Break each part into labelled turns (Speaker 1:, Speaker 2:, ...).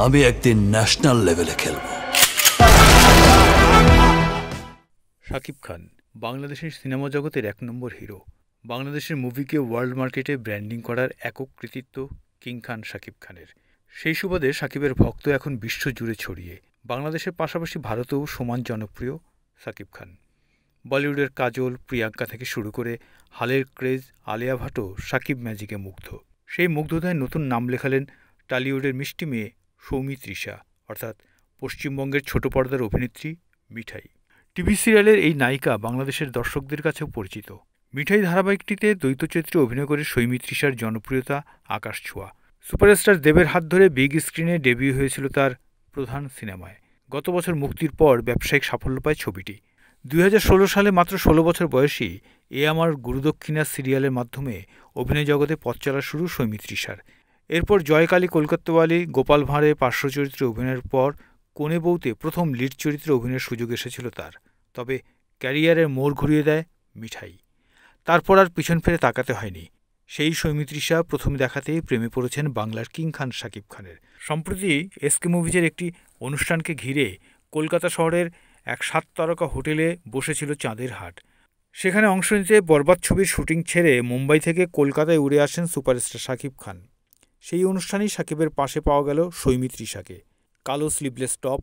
Speaker 1: আমি একদিন ন্যাশনাল লেভেলে খেলব।
Speaker 2: শাকিব খান বাংলাদেশের সিনেমা জগতের ১ নম্বর হিরো। বাংলাদেশের মুভিকে ওয়ার্ল্ড মার্কেটে ব্র্যান্ডিং করার একক কৃতিত্ব কিং খান শাকিব খানের। সেই সুবাদে শাকিবের ভক্ত এখন বিশ্বজুড়ে ছড়িয়ে। বাংলাদেশের পাশাপাশি ভারতেও সমান জনপ্রিয় শাকিব খান। বলিউডের কাজল, প্রিয়াঙ্কা থেকে শুরু করে হালের ক্রেজ আলিয়া ভাটও শাকিব ম্যাজিকে মুগ্ধ। সেই মুগ্ধতায় নতুন নাম লেখালেন টলিউডের মিষ্টি মেয়ে সৌমিত্রিষা, অর্থাৎ পশ্চিমবঙ্গের ছোট পর্দার অভিনেত্রী মিঠাই। টিভি সিরিয়ালের এই নায়িকা বাংলাদেশের দর্শকদের কাছেও পরিচিত। মিঠাই ধারাবাহিকটিতে দ্বৈত চরিত্রে অভিনয় করে সৌমিত্রিষার জনপ্রিয়তা আকাশ ছোঁয়া। সুপারস্টার দেবের হাত ধরে বিগ স্ক্রিনে ডেবিউ হয়েছিল তার প্রধান সিনেমায়। গত বছর মুক্তির পর ব্যবসায়িক সাফল্য পায় ছবিটি। ২০১৬ সালে মাত্র ১৬ বছর বয়সী এ আমার গুরুদক্ষিণা সিরিয়ালের মাধ্যমে অভিনয় জগতে পথ চলা শুরু সৌমিত্রিষার। এরপর জয়কালী, কলকাতাওয়ালি, গোপাল ভাঁড়ে পার্শ্ব চরিত্রে অভিনয়ের পর কোনে বউতে প্রথম লিড চরিত্রে অভিনয়ের সুযোগ এসেছিল তার। তবে ক্যারিয়ারের মোড় ঘুরিয়ে দেয় মিঠাই। তারপর আর পিছন ফিরে তাকাতে হয়নি। সেই সৌমিত্রিষা প্রথম দেখাতেই প্রেমে পড়েছেন বাংলার কিং খান শাকিব খানের। সম্প্রতি এসকে মুভিজের একটি অনুষ্ঠানকে ঘিরে কলকাতা শহরের এক ৭ তারকা হোটেলে বসেছিল চাঁদের হাট। সেখানে অংশ নিতে বরবাদ ছবির শুটিং ছেড়ে মুম্বাই থেকে কলকাতায় উড়ে আসেন সুপারস্টার শাকিব খান। সেই অনুষ্ঠানেই শাকিবের পাশে পাওয়া গেল সৌমিত্রিষাকে। কালো স্লিভলেস টপ,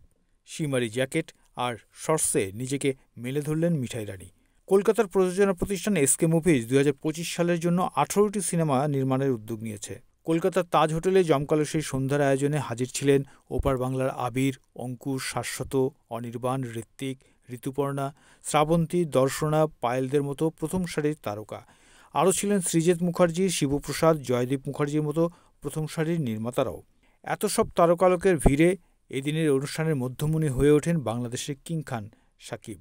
Speaker 2: শিমারি জ্যাকেট আর শর্টসে নিজেকে মেলে ধরলেন মিঠাই রানী। কলকাতার প্রযোজনা প্রতিষ্ঠান এসকে মুভিজ ২০২৫ সালের জন্য ১৮টি সিনেমা নির্মাণের উদ্যোগ নিয়েছে। কলকাতার তাজ হোটেলে জমকালো সেই সন্ধ্যার আয়োজনে হাজির ছিলেন ওপার বাংলার আবির, অঙ্কুশ, শাশ্বত, অনির্বাণ, ঋত্বিক, ঋতুপর্ণা, শ্রাবন্তী, দর্শনা, পায়েলদের মতো প্রথম সারির তারকা। আরও ছিলেন সৃজিত মুখার্জি, শিবপ্রসাদ, জয়দীপ মুখার্জির মতো প্রথম সারির নির্মাতারাও। এত সব তারকালোকের ভিড়ে এদিনের অনুষ্ঠানের মধ্যমণি হয়ে ওঠেন বাংলাদেশের কিং খান শাকিব।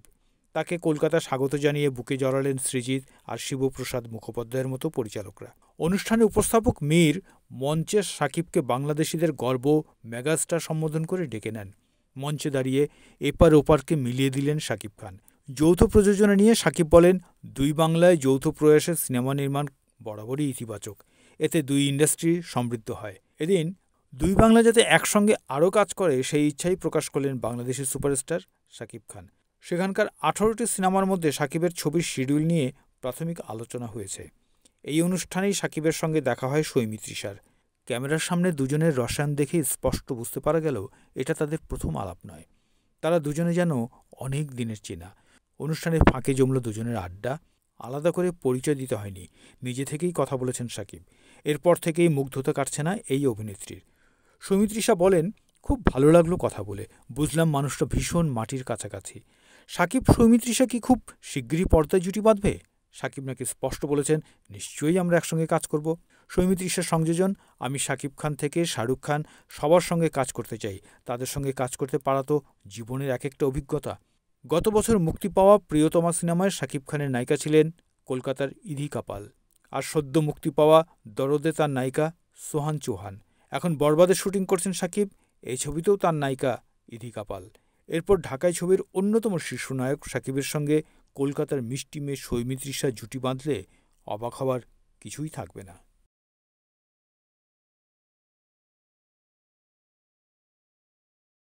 Speaker 2: তাকে কলকাতা স্বাগত জানিয়ে বুকে জড়ালেন সৃজিত আর শিবপ্রসাদ মুখোপাধ্যায়ের মতো পরিচালকরা। অনুষ্ঠানে উপস্থাপক মীর মঞ্চে শাকিবকে বাংলাদেশিদের গর্ব, মেগাস্টার সম্বোধন করে ডেকে নেন। মঞ্চে দাঁড়িয়ে এপার ওপারকে মিলিয়ে দিলেন শাকিব খান। যৌথ প্রযোজনা নিয়ে শাকিব বলেন, ২ বাংলায় যৌথ প্রয়াসে সিনেমা নির্মাণ বরাবরই ইতিবাচক। এতে ২ ইন্ডাস্ট্রি সমৃদ্ধ হয়। এদিন ২ বাংলা যাতে একসঙ্গে আরও কাজ করে সেই ইচ্ছাই প্রকাশ করলেন বাংলাদেশের সুপারস্টার শাকিব খান। সেখানকার ১৮টি সিনেমার মধ্যে শাকিবের ছবির শিডিউল নিয়ে প্রাথমিক আলোচনা হয়েছে। এই অনুষ্ঠানেই শাকিবের সঙ্গে দেখা হয় সৌমিত্রিষার। ক্যামেরার সামনে দুজনের রসায়ন দেখে স্পষ্ট বুঝতে পারা গেল এটা তাদের প্রথম আলাপ নয়। তারা দুজনে যেন অনেক দিনের চেনা। অনুষ্ঠানের ফাঁকে জমল দুজনের আড্ডা। আলাদা করে পরিচয় দিতে হয়নি, নিজে থেকেই কথা বলেছেন শাকিব। এরপর থেকেই মুগ্ধতা কাটছে না এই অভিনেত্রীর। সৌমিত্রিষা বলেন, খুব ভালো লাগলো কথা বলে, বুঝলাম মানুষটা ভীষণ মাটির কাছাকাছি। শাকিব সৌমিত্রিষা কি খুব শিগগিরই পর্দায় জুটি বাঁধবে? শাকিব নাকি স্পষ্ট বলেছেন, নিশ্চয়ই আমরা একসঙ্গে কাজ করব। সৌমিত্রিষার সংযোজন, আমি শাকিব খান থেকে শাহরুখ খান সবার সঙ্গে কাজ করতে চাই। তাদের সঙ্গে কাজ করতে পারা তো জীবনের এক একটা অভিজ্ঞতা। গত বছর মুক্তি পাওয়া প্রিয়তমা সিনেমায় শাকিব খানের নায়িকা ছিলেন কলকাতার ইধি কাপাল। আর সদ্য মুক্তি পাওয়া দরদে তার নায়িকা সোহান চৌহান। এখন বরবাদের শুটিং করছেন শাকিব। এই ছবিতেও তার নায়িকা ইধি কাপাল। এরপর ঢাকায় ছবির অন্যতম শীর্ষ নায়ক শাকিবের সঙ্গে কলকাতার মিষ্টি মেয়ে সৌমিত্রিষা জুটি বাঁধলে অবাক হওয়ার কিছুই থাকবে না।